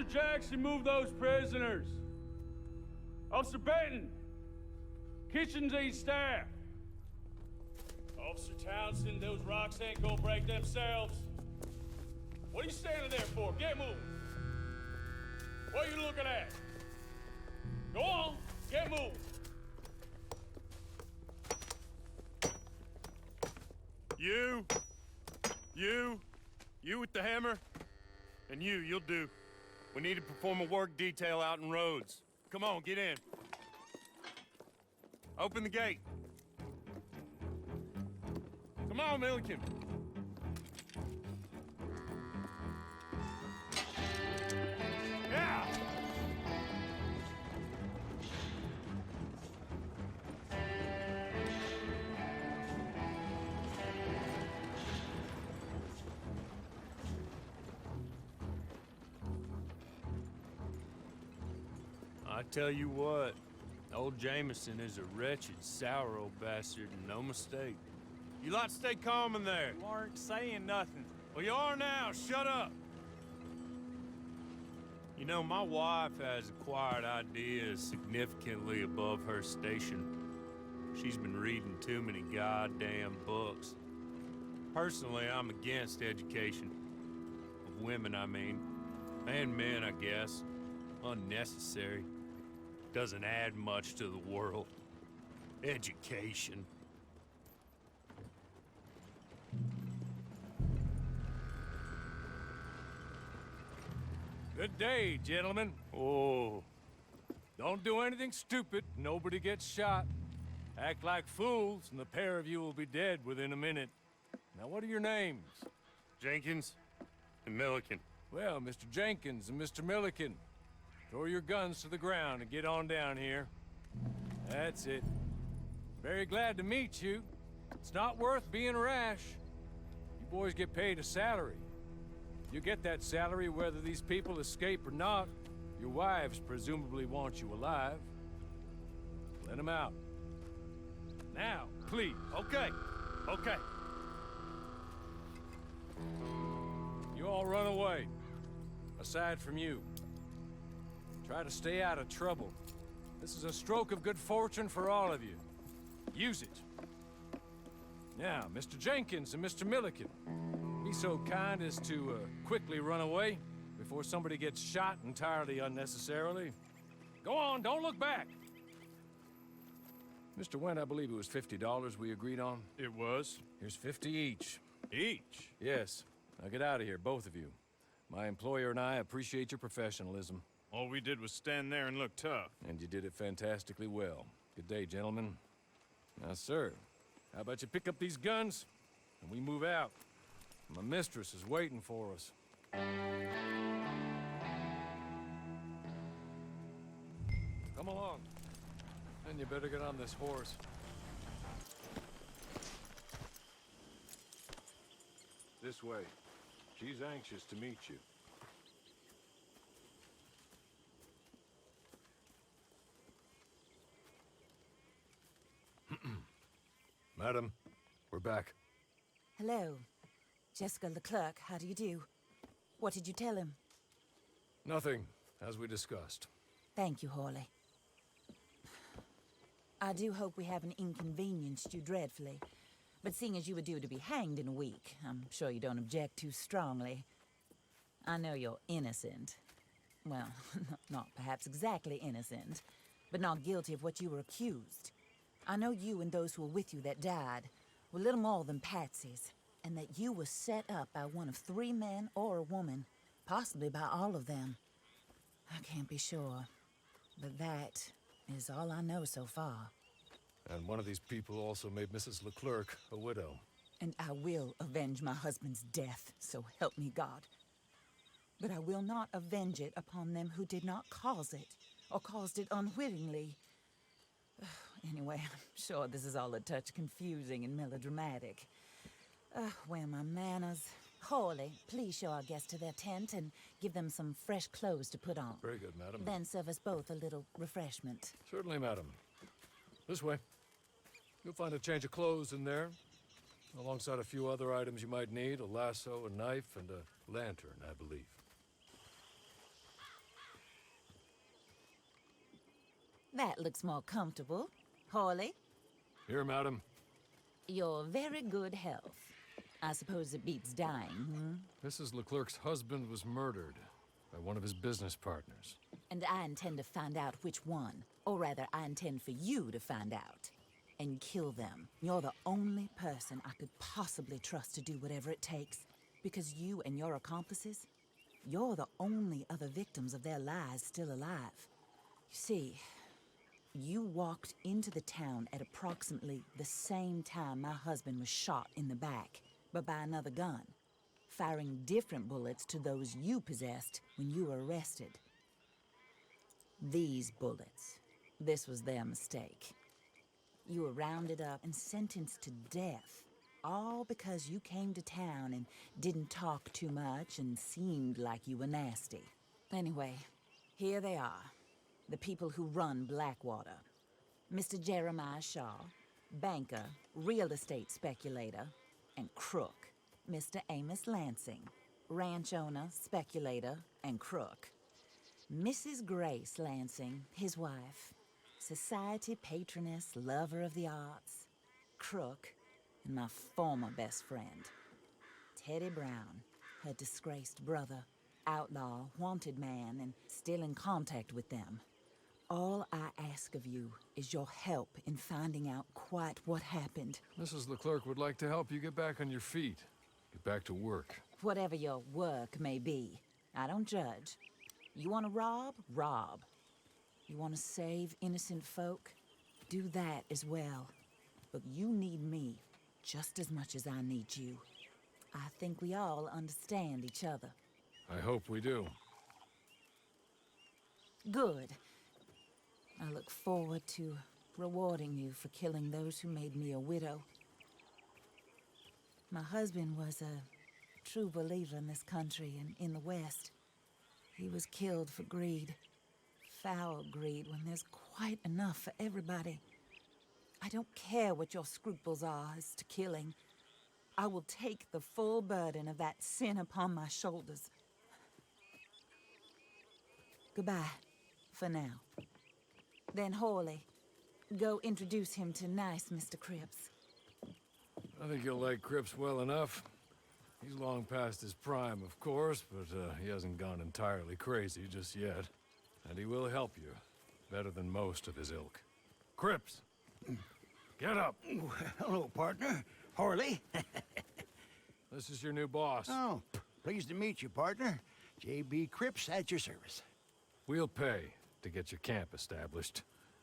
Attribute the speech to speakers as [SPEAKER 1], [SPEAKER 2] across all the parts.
[SPEAKER 1] Jackson, move those prisoners. Officer Benton, kitchens aid staff. Officer Townsend, those rocks ain't gonna break themselves. What are you standing there for? Get moving. What are you looking at? Go on, get moving.
[SPEAKER 2] You with the hammer, and you'll do. We need to perform a work detail out in roads. Come on, get in. Open the gate. Come on, Milliken. Yeah! I tell you what, old Jameson is a wretched, sour old bastard, and no mistake. You lot stay calm in there.
[SPEAKER 3] You aren't saying nothing.
[SPEAKER 2] Well, you are now. Shut up. You know, my wife has acquired ideas significantly above her station. She's been reading too many goddamn books. Personally, I'm against education. Of women, I mean. And men, I guess. Unnecessary. Doesn't add much to the world. Education.
[SPEAKER 3] Good day, gentlemen.
[SPEAKER 2] Oh.
[SPEAKER 3] Don't do anything stupid. Nobody gets shot. Act like fools, and the pair of you will be dead within a minute. Now, what are your names?
[SPEAKER 2] Jenkins and Milliken.
[SPEAKER 3] Well, Mr. Jenkins and Mr. Milliken, throw your guns to the ground and get on down here. That's it. Very glad to meet you. It's not worth being rash. You boys get paid a salary. You get that salary whether these people escape or not. Your wives presumably want you alive. Let them out. Now, please.
[SPEAKER 2] Okay.
[SPEAKER 3] You all run away. Aside from you. Try to stay out of trouble. This is a stroke of good fortune for all of you. Use it. Now, Mr. Jenkins and Mr. Milliken, be so kind as to quickly run away before somebody gets shot entirely unnecessarily. Go on, don't look back. Mr. Wendt, I believe it was $50 we agreed on.
[SPEAKER 4] It was.
[SPEAKER 3] Here's 50 each.
[SPEAKER 4] Each?
[SPEAKER 3] Yes. Now get out of here, both of you. My employer and I appreciate your professionalism.
[SPEAKER 4] All we did was stand there and look tough.
[SPEAKER 3] And you did it fantastically well. Good day, gentlemen. Now, sir, how about you pick up these guns and we move out? My mistress is waiting for us. Come along. And you better get on this horse. This way. She's anxious to meet you. Madam, we're back.
[SPEAKER 5] Hello. Jessica Leclerc, how do you do? What did you tell him?
[SPEAKER 3] Nothing, as we discussed.
[SPEAKER 5] Thank you, Hawley. I do hope we haven't inconvenienced you dreadfully. But seeing as you were due to be hanged in a week, I'm sure you don't object too strongly. I know you're innocent. Well, not perhaps exactly innocent, but not guilty of what you were accused. I know you and those who were with you that died were little more than patsies, and that you were set up by one of 3 men or a woman, possibly by all of them. I can't be sure, but that is all I know so far.
[SPEAKER 3] And one of these people also made Mrs. Leclerc a widow.
[SPEAKER 5] And I will avenge my husband's death, so help me God. But I will not avenge it upon them who did not cause it, or caused it unwittingly. Anyway, I'm sure this is all a touch confusing and melodramatic. Where are my manners? Hawley, please show our guests to their tent and give them some fresh clothes to put on.
[SPEAKER 3] Very good, madam.
[SPEAKER 5] Then serve us both a little refreshment.
[SPEAKER 3] Certainly, madam. This way. You'll find a change of clothes in there, alongside a few other items you might need, a lasso, a knife, and a lantern, I believe.
[SPEAKER 5] That looks more comfortable. Hawley,
[SPEAKER 3] Here, madam.
[SPEAKER 5] your very good health. I suppose it beats dying, hmm?
[SPEAKER 3] Mrs. Leclerc's husband was murdered by one of his business partners.
[SPEAKER 5] And I intend to find out which one. Or rather, I intend for you to find out. And kill them. You're the only person I could possibly trust to do whatever it takes. Because you and your accomplices, you're the only other victims of their lies still alive. You see, you walked into the town at approximately the same time my husband was shot in the back, but by another gun, firing different bullets to those you possessed when you were arrested. These bullets, this was their mistake. You were rounded up and sentenced to death, all because you came to town and didn't talk too much and seemed like you were nasty. Anyway, here they are, the people who run Blackwater. Mr. Jeremiah Shaw, banker, real estate speculator, and crook. Mr. Amos Lansing, ranch owner, speculator, and crook. Mrs. Grace Lansing, his wife, society patroness, lover of the arts, crook, and my former best friend. Teddy Brown, her disgraced brother, outlaw, wanted man, and still in contact with them. All I ask of you is your help in finding out quite what happened.
[SPEAKER 3] Mrs. Leclerc would like to help you get back on your feet. Get back to work.
[SPEAKER 5] Whatever your work may be, I don't judge. You want to rob? Rob. You want to save innocent folk? Do that as well. But you need me just as much as I need you. I think we all understand each other.
[SPEAKER 3] I hope we do.
[SPEAKER 5] Good. I look forward to rewarding you for killing those who made me a widow. My husband was a true believer in this country and in the West. He was killed for greed. Foul greed when there's quite enough for everybody. I don't care what your scruples are as to killing. I will take the full burden of that sin upon my shoulders. Goodbye, for now. Then Hawley, go introduce him to nice Mr. Cripps.
[SPEAKER 3] I think you'll like Cripps well enough. He's long past his prime, of course, but he hasn't gone entirely crazy just yet. And he will help you, better than most of his ilk. Cripps! Get up!
[SPEAKER 6] Hello, partner. Harley.
[SPEAKER 3] This is your new boss.
[SPEAKER 6] Oh, pleased to meet you, partner. J.B. Cripps at your service.
[SPEAKER 3] We'll pay to get your camp established.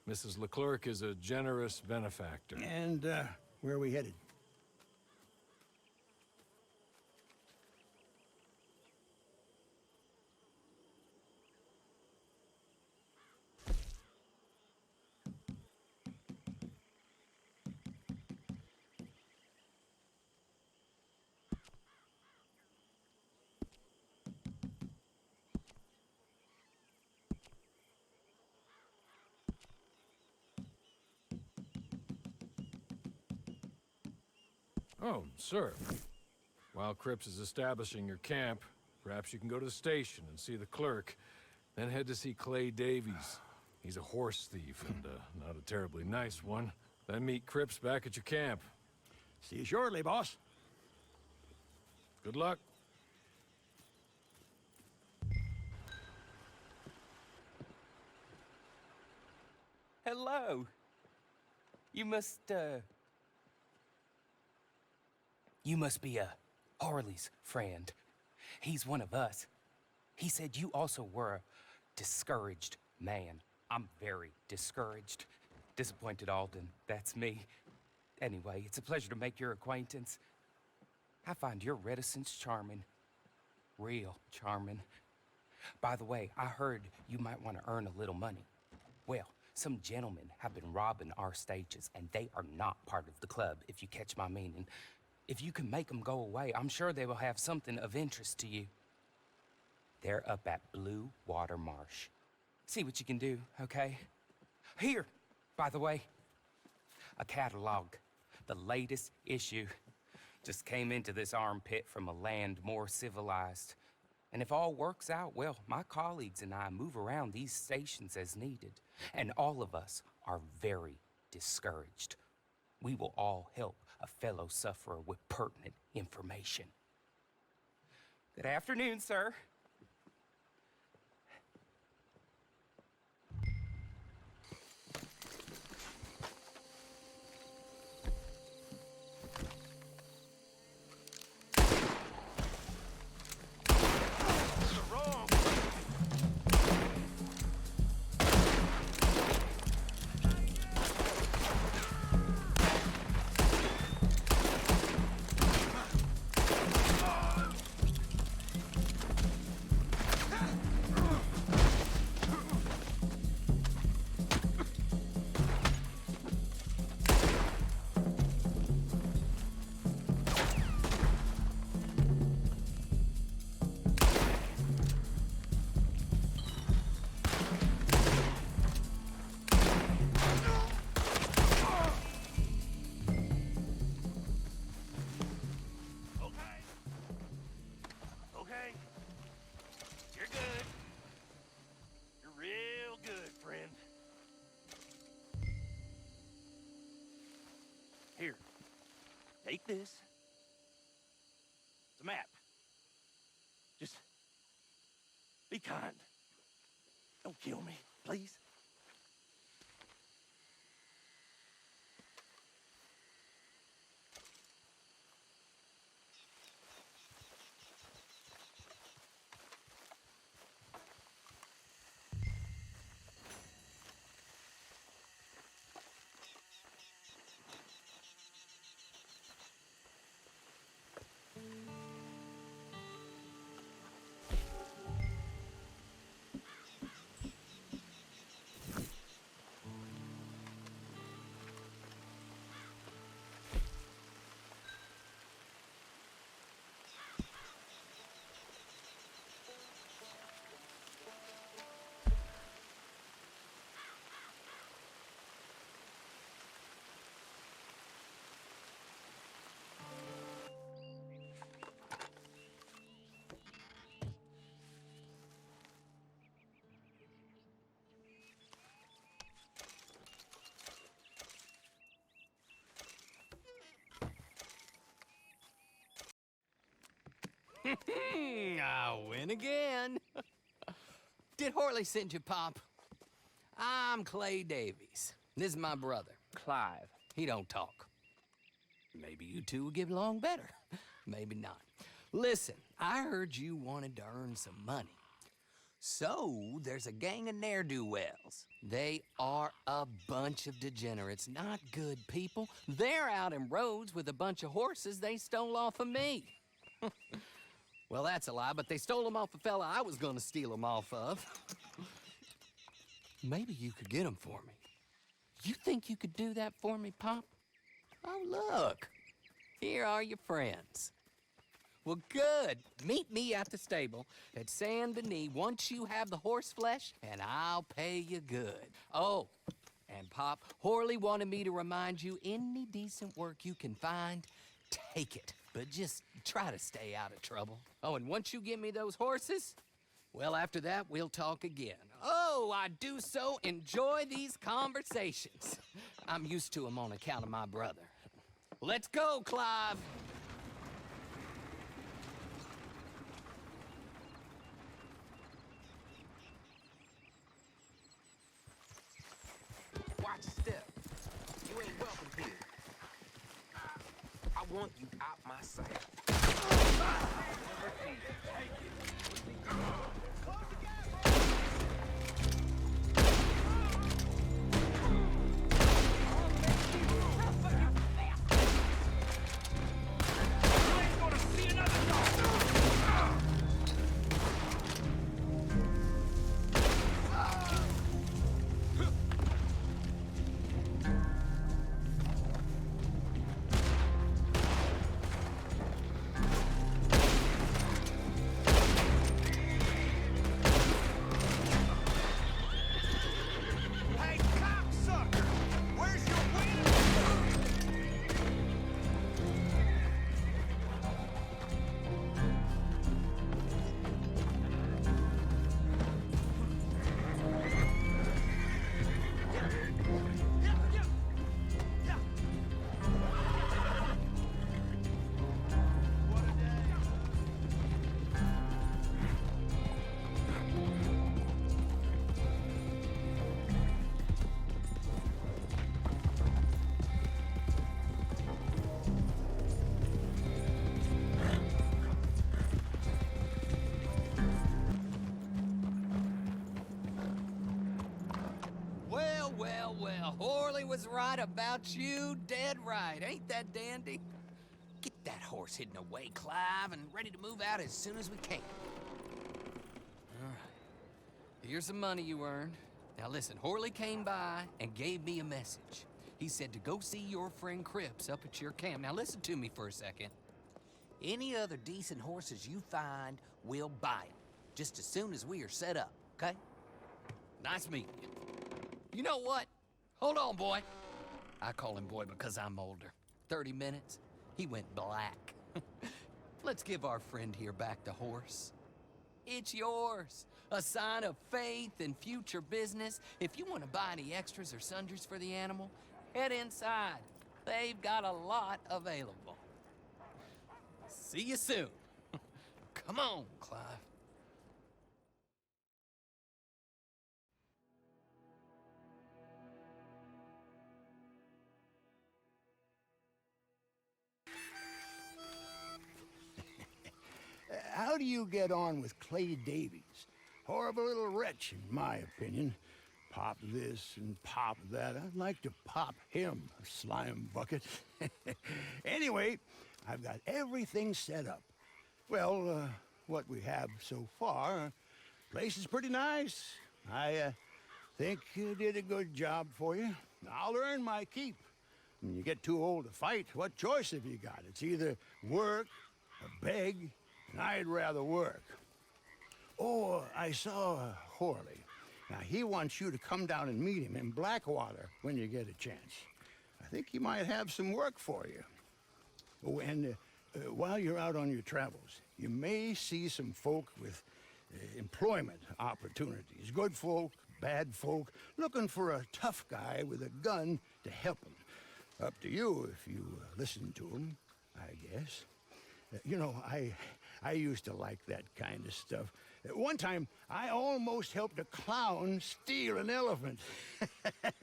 [SPEAKER 3] Mrs. Leclerc is a generous benefactor.
[SPEAKER 6] And, where are we headed?
[SPEAKER 3] Oh, sir. While Cripps is establishing your camp, perhaps you can go to the station and see the clerk, then head to see Clay Davies. He's a horse thief and not a terribly nice one. Then meet Cripps back at your camp.
[SPEAKER 6] See you shortly, boss.
[SPEAKER 3] Good luck.
[SPEAKER 7] Hello. You must be Harley's friend. He's one of us. He said you also were a discouraged man. I'm very discouraged. Disappointed Alden, that's me. Anyway, it's a pleasure to make your acquaintance. I find your reticence charming. Real charming. By the way, I heard you might want to earn a little money. Well, some gentlemen have been robbing our stages, and they are not part of the club, if you catch my meaning. If you can make them go away, I'm sure they will have something of interest to you. They're up at Blue Water Marsh. See what you can do, okay? Here, by the way, a catalog. The latest issue. Just came into this armpit from a land more civilized. And if all works out well, my colleagues and I move around these stations as needed. And all of us are very discouraged. We will all help a fellow sufferer with pertinent information. Good afternoon, sir.
[SPEAKER 8] Okay. You're good. You're real good, friend. Here. Take this. It's a map. Just be kind. Don't kill me, please.
[SPEAKER 9] I win again. Did Horley send you, Pop? I'm Clay Davies. This is my brother, Clive. He don't talk. Maybe you two will get along better. Maybe not. Listen, I heard you wanted to earn some money. So, there's a gang of ne'er-do-wells. They are a bunch of degenerates, not good people. They're out in roads with a bunch of horses they stole off of me. Well, that's a lie, but they stole them off a fella I was gonna steal them off of. Maybe you could get them for me. You think you could do that for me, Pop? Oh, look. Here are your friends. Well, good. Meet me at the stable at Saint Denis once you have the horse flesh, and I'll pay you good. Oh, and Pop, Horley wanted me to remind you, any decent work you can find, take it. But just try to stay out of trouble. Oh, and once you give me those horses, well, after that, we'll talk again. Oh, I do so enjoy these conversations. I'm used to them on account of my brother. Let's go, Clive.
[SPEAKER 7] Watch your step. You ain't welcome here. I want you out my sight.
[SPEAKER 9] well, Horley was right about you, dead right. Ain't that dandy? Get that horse hidden away, Clive, and ready to move out as soon as we can. All right. Here's the money you earned. Now listen, Horley came by and gave me a message. He said to go see your friend Cripps up at your camp. Now listen to me for a second. Any other decent horses you find, we'll buy them. Just as soon as we are set up, okay? Nice meeting you. You know what? Hold on, boy. I call him boy because I'm older. 30 minutes, he went black. Let's give our friend here back the horse. It's yours. A sign of faith and future business. If you want to buy any extras or sundries for the animal, head inside. They've got a lot available. See you soon. Come on, Clive.
[SPEAKER 6] How do you get on with Clay Davies? Horrible little wretch, in my opinion. Pop this and pop that. I'd like to pop him, a slime bucket. Anyway, I've got everything set up. Well, what we have so far, place is pretty nice. I think you did a good job for you. I'll earn my keep. When you get too old to fight, what choice have you got? It's either work or beg, and I'd rather work. Oh, I saw Horley. Now, he wants you to come down and meet him in Blackwater when you get a chance. I think he might have some work for you. Oh, and while you're out on your travels, you may see some folk with employment opportunities. Good folk, bad folk, looking for a tough guy with a gun to help them. Up to you if you listen to him, I guess. You know, I used to like that kind of stuff. One time, I almost helped a clown steal an elephant.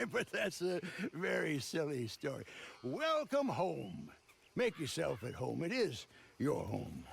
[SPEAKER 6] But that's a very silly story. Welcome home. Make yourself at home. It is your home.